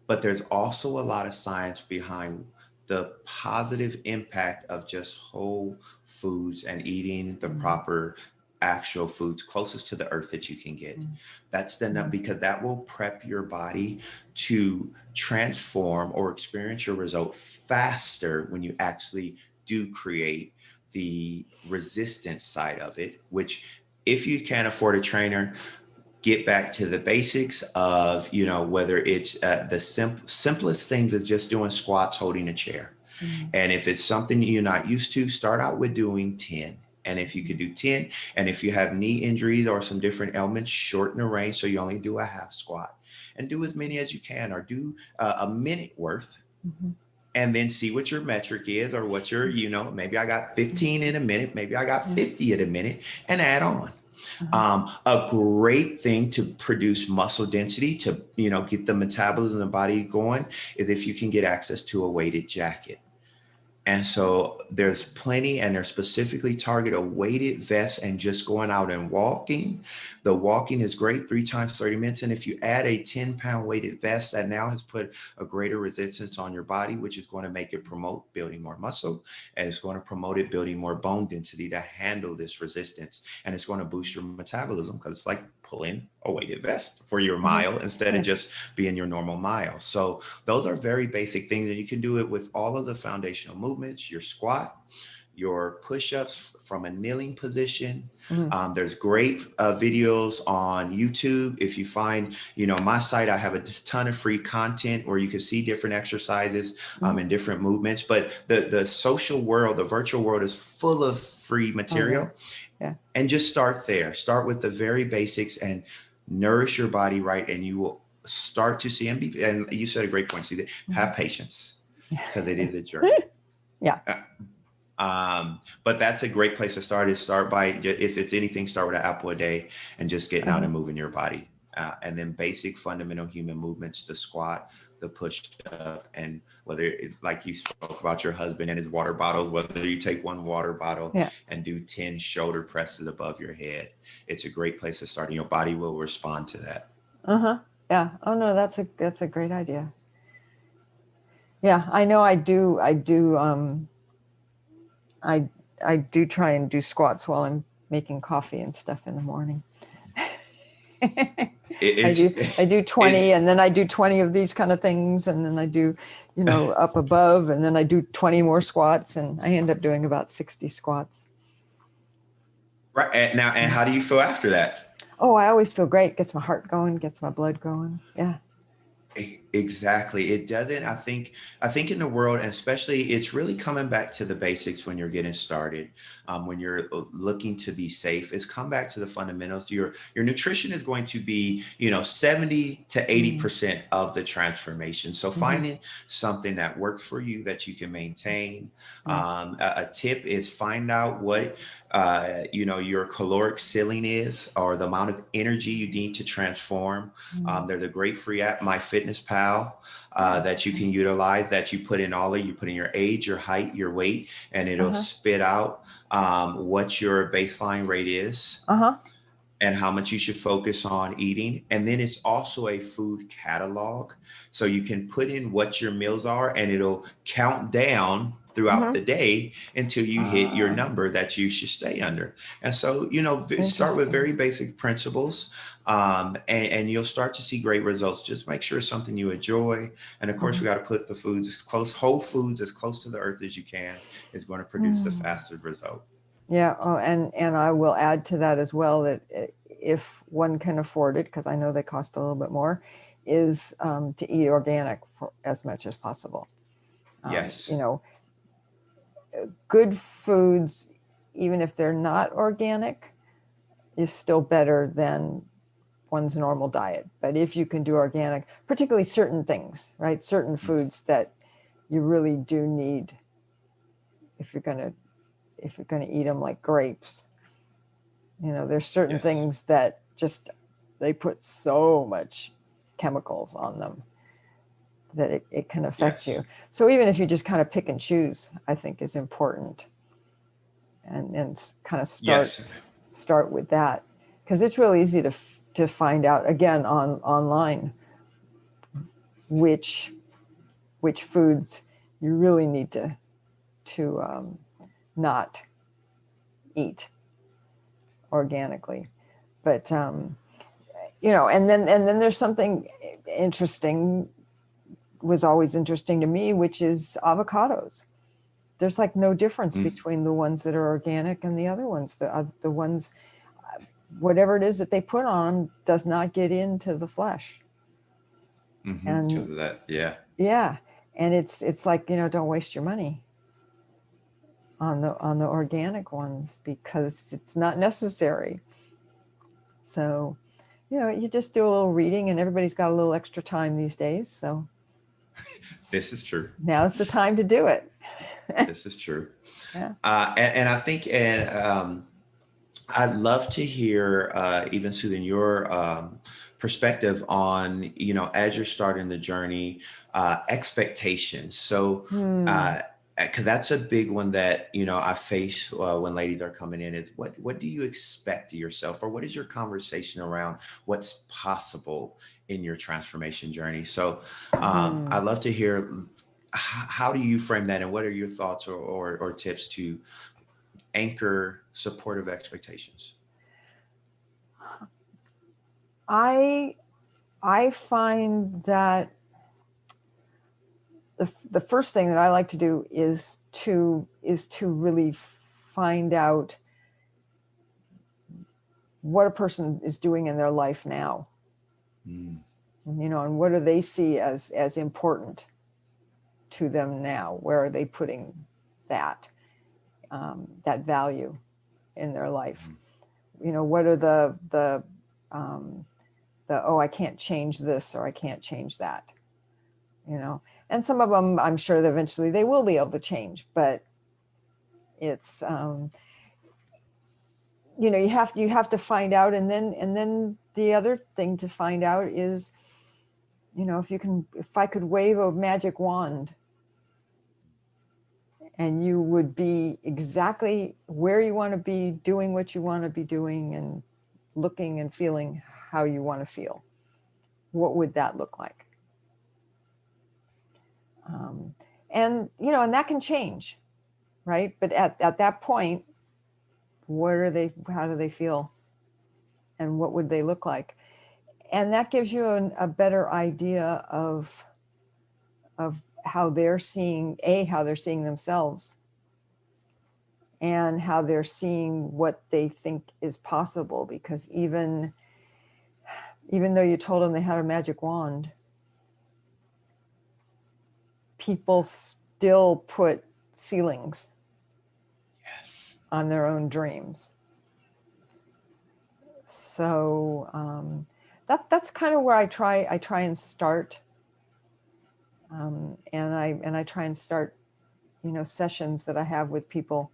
But there's also a lot of science behind the positive impact of just whole foods and eating the proper actual foods closest to the earth that you can get. That's enough, because that will prep your body to transform or experience your result faster when you actually do create the resistance side of it, which, if you can't afford a trainer, get back to the basics of, whether it's the simplest things is just doing squats, holding a chair. And if it's something you're not used to, start out with doing 10. And if you could do 10, and if you have knee injuries or some different ailments, shorten the range so you only do a half squat, and do as many as you can, or do a minute worth. And then see what your metric is, or what your, maybe I got 15 in a minute, maybe I got 50 in a minute, and add on. A great thing to produce muscle density, to, get the metabolism of the body going, is if you can get access to a weighted jacket. And so there's plenty, and they're specifically target a weighted vest, and just going out and walking. The walking is great, 3 times 30 minutes. And if you add a 10-pound weighted vest, that now has put a greater resistance on your body, which is going to make it promote building more muscle, and it's going to promote it building more bone density to handle this resistance. And it's going to boost your metabolism, because it's like pulling a weighted vest for your mile instead of just being your normal mile. So those are very basic things, and you can do it with all of the foundational movements, your squat, your push-ups from a kneeling position. There's great videos on YouTube. If you find, my site, I have a ton of free content where you can see different exercises and different movements. But the social world, the virtual world, is full of free material. And just start there. Start with the very basics and nourish your body right, and you will start to see, and you said a great point, see, that have patience, because it is a journey. But that's a great place to start, is start by, if it's anything, start with an apple a day and just getting out and moving your body. And then basic fundamental human movements, the squat, the push up, and whether it's like you spoke about your husband and his water bottles, whether you take one water bottle and do 10 shoulder presses above your head, it's a great place to start, and your body will respond to that. Yeah. Oh no, that's a great idea. Yeah, I know. I do try and do squats while I'm making coffee and stuff in the morning. I do 20, and then I do 20 of these kind of things, and then I do, up above, and then I do 20 more squats, and I end up doing about 60 squats. Right now, and how do you feel after that? Oh, I always feel great. Gets my heart going, gets my blood going. Yeah. Exactly. It doesn't, I think in the world, and especially, it's really coming back to the basics when you're getting started. When you're looking to be safe, it's come back to the fundamentals. Your nutrition is going to be, 70 to 80% of the transformation. So finding something that works for you, that you can maintain. A tip is find out what, your caloric ceiling is, or the amount of energy you need to transform. There's a great free app, MyFitnessPal, that you can utilize, that you put in your age, your height, your weight, and it'll spit out what your baseline rate is. And how much you should focus on eating. And then it's also a food catalog. So you can put in what your meals are, and it'll count down throughout the day until you hit your number that you should stay under. And so, start with very basic principles, and you'll start to see great results. Just make sure it's something you enjoy. And of course, we got to put the foods whole foods as close to the earth as you can, is going to produce the fastest result. Yeah. Oh, and I will add to that as well, that if one can afford it, because I know they cost a little bit more, is to eat organic for as much as possible. Yes. Good foods, even if they're not organic, is still better than one's normal diet. But if you can do organic, particularly certain things, right? Certain foods that you really do need, if you're going to eat them, like grapes, There's certain Yes. things that just, they put so much chemicals on them that it can affect Yes. you. So even if you just kind of pick and choose, I think is important, and kind of Yes. start with that, because it's really easy to find out, again, online, which foods you really need to not eat organically. But and then there's something interesting, was always interesting to me, which is avocados. There's like no difference Mm, between the ones that are organic and the other ones. The ones, whatever it is that they put on them, does not get into the flesh. because And of that. Yeah. yeah, and it's like, don't waste your money on the organic ones, because it's not necessary. So, you just do a little reading, and everybody's got a little extra time these days. So This is true. now's the time to do it. This is true. Yeah. And I think, and I'd love to hear, even Susan, your perspective on, as you're starting the journey, expectations. So, Hmm. 'cause that's a big one that, I face when ladies are coming in, is what do you expect of yourself, or what is your conversation around what's possible in your transformation journey? So, Hmm. I'd love to hear, how do you frame that, and what are your thoughts or tips to anchor supportive expectations? I find that the first thing that I like to do is to really find out what a person is doing in their life now, Mm, and what do they see as important to them now. Where are they putting that that value in their life? mhm. What are um, oh, I can't change this, or I can't change that. And some of them, I'm sure that eventually they will be able to change, but it's you have to find out. And then the other thing to find out is, if I could wave a magic wand, and you would be exactly where you want to be, doing what you want to be doing, and looking and feeling how you want to feel, what would that look like? um, and that can change, right? But at that point, how do they feel, and what would they look like? And that gives you a better idea of how they're seeing themselves, and how they're seeing what they think is possible. Because even though you told them they had a magic wand, people still put ceilings Yes. on their own dreams. So that's kind of where I try and start, and I try and start sessions that I have with people.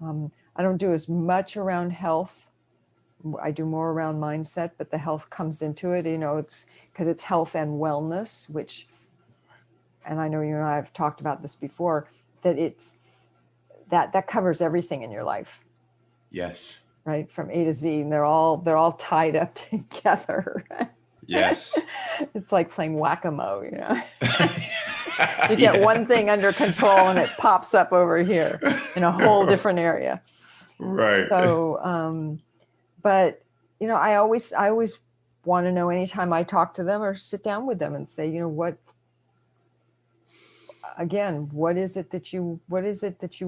I don't do as much around health. I do more around mindset, but the health comes into it. It's because it's health and wellness, which, and I know you and I have talked about this before, that it's that covers everything in your life, Yes. right, from A to Z, and they're all tied up together. Yes. It's like playing whack-a-mole. You get Yeah. one thing under control, and it pops up over here in a whole different area. Right. So, but I always want to know, anytime I talk to them or sit down with them and say, what is it that you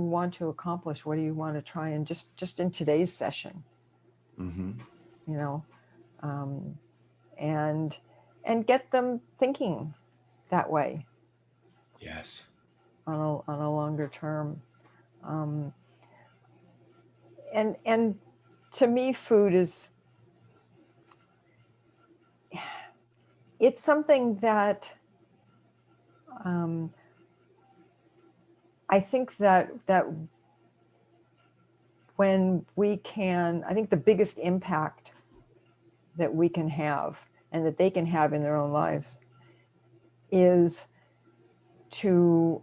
want to accomplish? What do you want to try? And just in today's session, Hmm. you know, um, and get them thinking that way Yes. on a longer term. Um, and to me, food is, it's something that I think that when we can, I think the biggest impact that we can have and that they can have in their own lives is to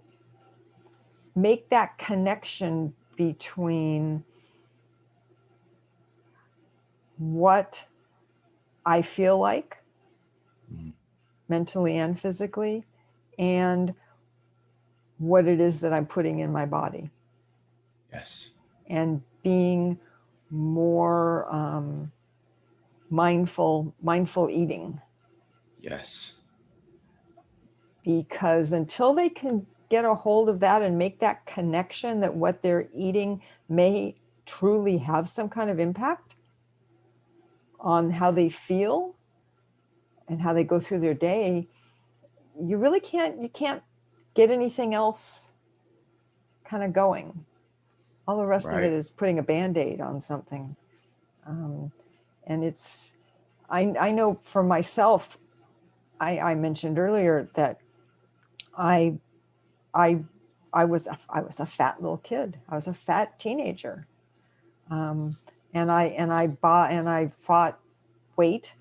make that connection between what I feel like mentally and physically and what it is that I'm putting in my body. Yes. And being more mindful eating. Yes. Because until they can get a hold of that and make that connection that what they're eating may truly have some kind of impact on how they feel and how they go through their day, you really can't get anything else kind of going. All the rest of it is putting a Band-Aid on something. And it's, I know for myself, I mentioned earlier that I was a fat little kid. I was a fat teenager, and I fought weight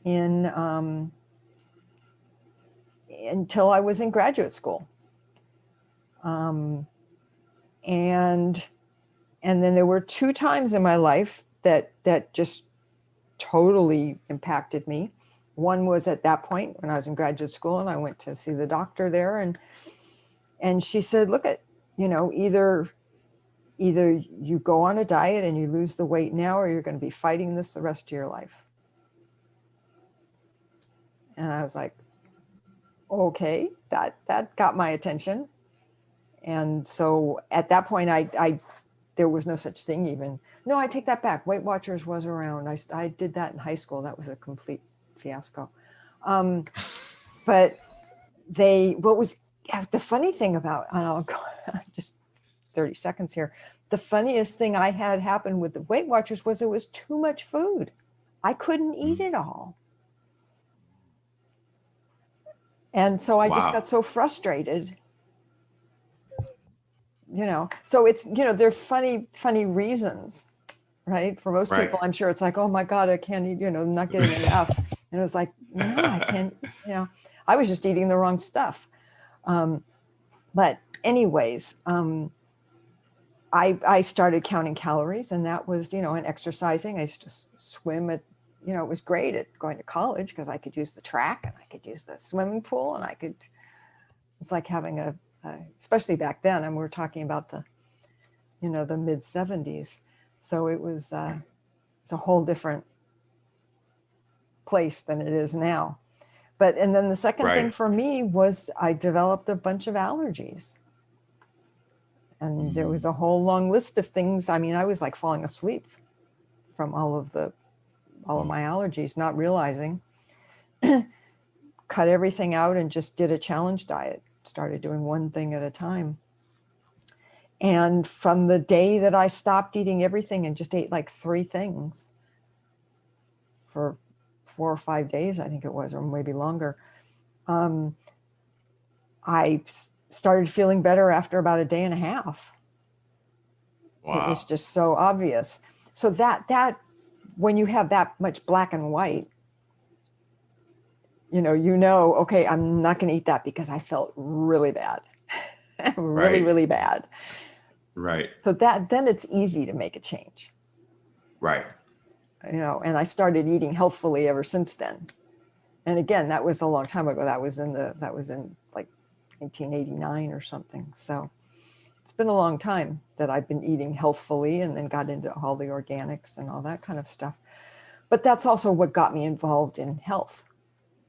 in until I was in graduate school, and then there were 2 times in my life that just totally impacted me. One was at that point when I was in graduate school, and I went to see the doctor there, and she said, look at, either you go on a diet and you lose the weight now, or you're going to be fighting this the rest of your life. And I was like, okay, that got my attention. And so at that point, I there was no such thing even. No, I take that back. Weight Watchers was around. I did that in high school. That was a complete fiasco. But what was the funny thing about, and I'll go just 30 seconds here. The funniest thing I had happen with the Weight Watchers was it was too much food. I couldn't eat it all. And so I just got so frustrated, so it's, they're funny reasons, right? For most people, I'm sure it's like, oh my God, I can't eat, not getting enough. And it was like, no, I can't, I was just eating the wrong stuff. But anyways, I started counting calories, and that was, and exercising. I used to swim at, it was great at going to college because I could use the track and I could use the swimming pool, and it's like having especially back then, and we're talking about the mid 70s. So it was, it's a whole different place than it is now. And then the second thing for me was I developed a bunch of allergies. And there was a whole long list of things. I mean, I was like falling asleep from all of my allergies, not realizing. Cut everything out and just did a challenge diet. Started doing one thing at a time. And from the day that I stopped eating everything and just ate like 3 things for 4 or 5 days, I think it was, or maybe longer, I started feeling better after about a day and a half. Wow. It was just so obvious. So that when you have that much black and white, okay, I'm not going to eat that because I felt really bad, really bad. Right. So then it's easy to make a change. Right. And I started eating healthfully ever since then. And again, that was a long time ago. That was in like 1989 or something. So it's been a long time that I've been eating healthfully, and then got into all the organics and all that kind of stuff. But that's also what got me involved in health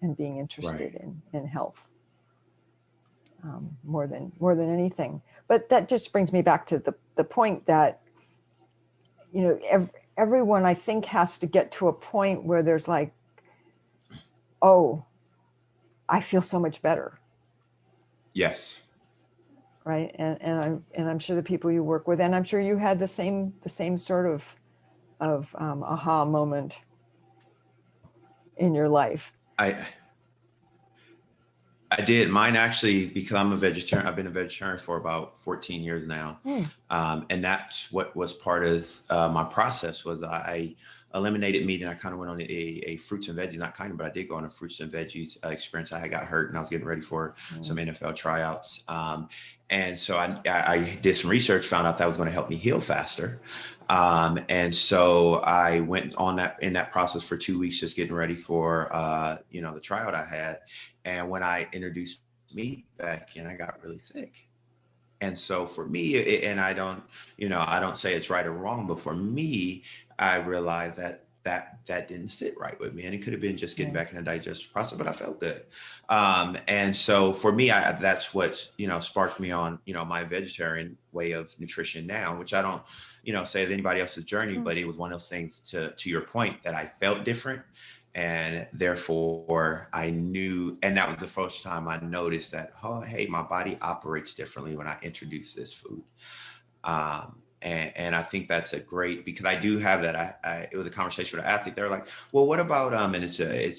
and being interested in health more than anything. But that just brings me back to the point that, everyone, I think, has to get to a point where there's like, oh, I feel so much better. Yes. Right. And I'm sure the people you work with, and I'm sure you had the same sort of aha moment in your life. I did. Mine actually, because I'm a vegetarian, I've been a vegetarian for about 14 years now. Hmm. And that's what was part of my process was I eliminated meat and I kind of went on a fruits and veggies, not kind of, but I did go on a fruits and veggies experience. I got hurt and I was getting ready for some NFL tryouts. And so I did some research, found out that was going to help me heal faster. And so I went on that in that process for 2 weeks, just getting ready for, the tryout I had. And when I introduced meat back in, I got really sick. And so for me, and I don't say it's right or wrong, but for me, I realized that didn't sit right with me, and it could have been just getting Right. back in the digestive process, but I felt good. And so for me, that's what sparked me on my vegetarian way of nutrition now, which I don't say that anybody else's journey, Mm. but it was one of those things to your point that I felt different. And therefore I knew, and that was the first time I noticed that, oh, hey, my body operates differently when I introduce this food. And I think that's a great, because I do have that. It was a conversation with an athlete. They're like, well, what about, and it's a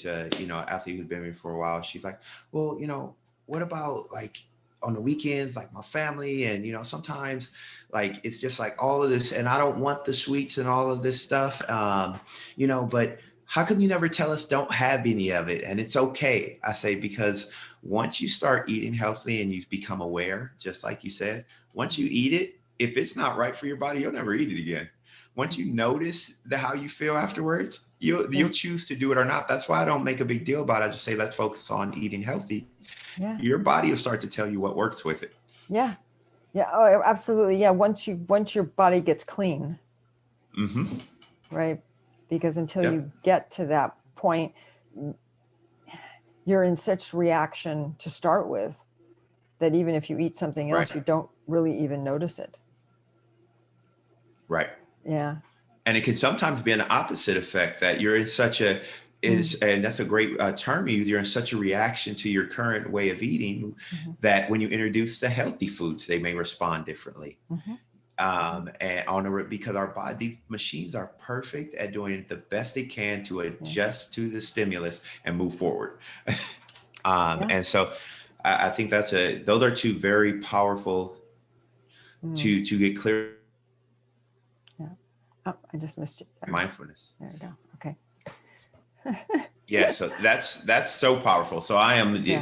athlete who's been with me for a while. She's like, well, what about like on the weekends, like my family, and sometimes like it's just like all of this, and I don't want the sweets and all of this stuff, but how come you never tell us don't have any of it and it's okay? I say, because once you start eating healthy and you become aware, just like you said, once you eat it, if it's not right for your body, you'll never eat it again. Once you notice how you feel afterwards, Yeah. you'll choose to do it or not. That's why I don't make a big deal about it. I just say, let's focus on eating healthy. Yeah. Your body will start to tell you what works with it. Yeah. Yeah. Oh, absolutely. Yeah. Once your body gets clean, Mm-hmm. right? Because until Yep. you get to that point, you're in such reaction to start with that even if you eat something Right. else, you don't really even notice it. Right. Yeah. And it can sometimes be an opposite effect that you're in such a is, and that's a great term you use. You're in such a reaction to your current way of eating Mm-hmm. that when you introduce the healthy foods, they may respond differently. Mm-hmm. And because our body, these machines are perfect at doing the best they can to Yeah. adjust to the stimulus and move forward. Yeah. And so I think those are two very powerful Mm. to get clear Yeah. Oh, I just missed you. mindfulness. There you go. Okay. Yeah, so that's so powerful. So Yeah.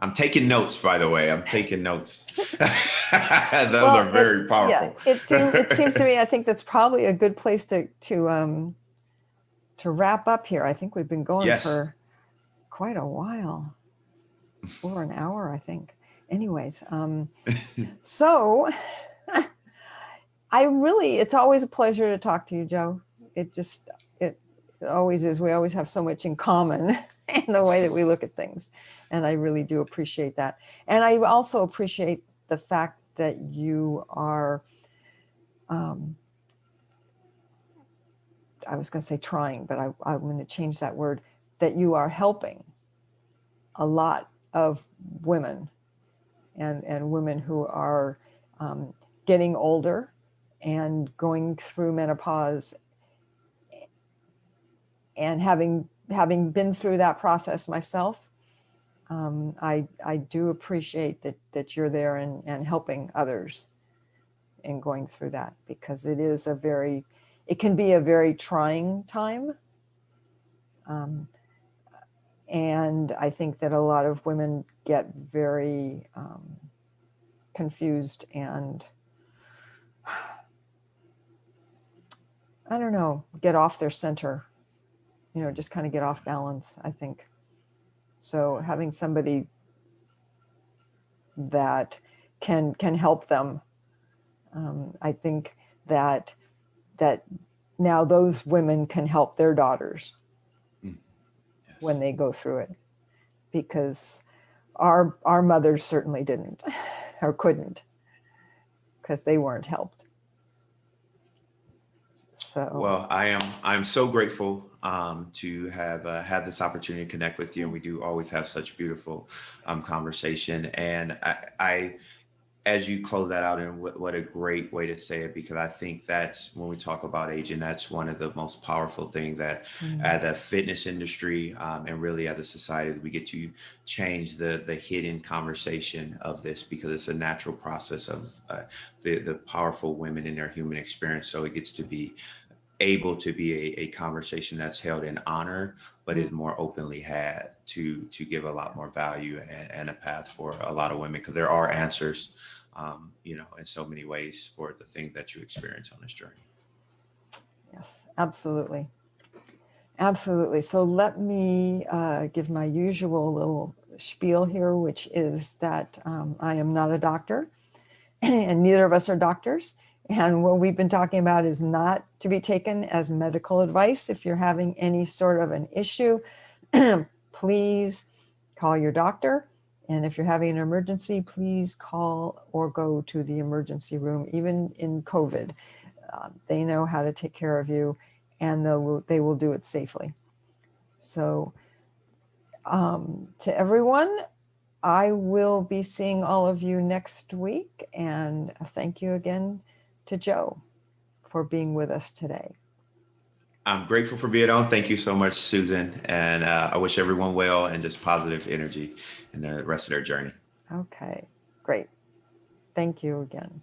I'm taking notes, by the way. I'm taking notes. Those Well, are very yeah, powerful. it seems to me, I think that's probably a good place to wrap up here. I think we've been going Yes. for quite a while, over an hour, I think. Anyways, so it's always a pleasure to talk to you, Joe. It always is. We always have so much in common in the way that we look at things. And I really do appreciate that. And I also appreciate the fact that you are, I was going to say trying, but I'm going to change that word, that you are helping a lot of women and women who are getting older and going through menopause, and having been through that process myself, I do appreciate that you're there and helping others in going through that, because it can be a very trying time. And I think that a lot of women get very confused and, I don't know, get off their center, just kind of get off balance, I think. So having somebody that can help them, I think that now those women can help their daughters Yes. when they go through it, because our mothers certainly didn't or couldn't, because they weren't helped. So Well, I'm so grateful to have had this opportunity to connect with you, and we do always have such beautiful conversation. And I as you close that out, and what a great way to say it, because I think that's when we talk about aging, that's one of the most powerful things that as a fitness industry, and really as a society, we get to change the hidden conversation of this, because it's a natural process of the powerful women in their human experience. So it gets to be able to be a conversation that's held in honor, but is more openly had to give a lot more value and a path for a lot of women, because there are answers, in so many ways for the things that you experience on this journey. Yes, absolutely. Absolutely. So let me give my usual little spiel here, which is that I am not a doctor, and neither of us are doctors. And what we've been talking about is not to be taken as medical advice. If you're having any sort of an issue, please call your doctor. And if you're having an emergency, please call or go to the emergency room. Even in COVID, they know how to take care of you, and they will do it safely. So to everyone, I will be seeing all of you next week. And thank you again to Joe for being with us today. I'm grateful for being on. Thank you so much, Susan. And I wish everyone well and just positive energy in the rest of their journey. Okay, great. Thank you again.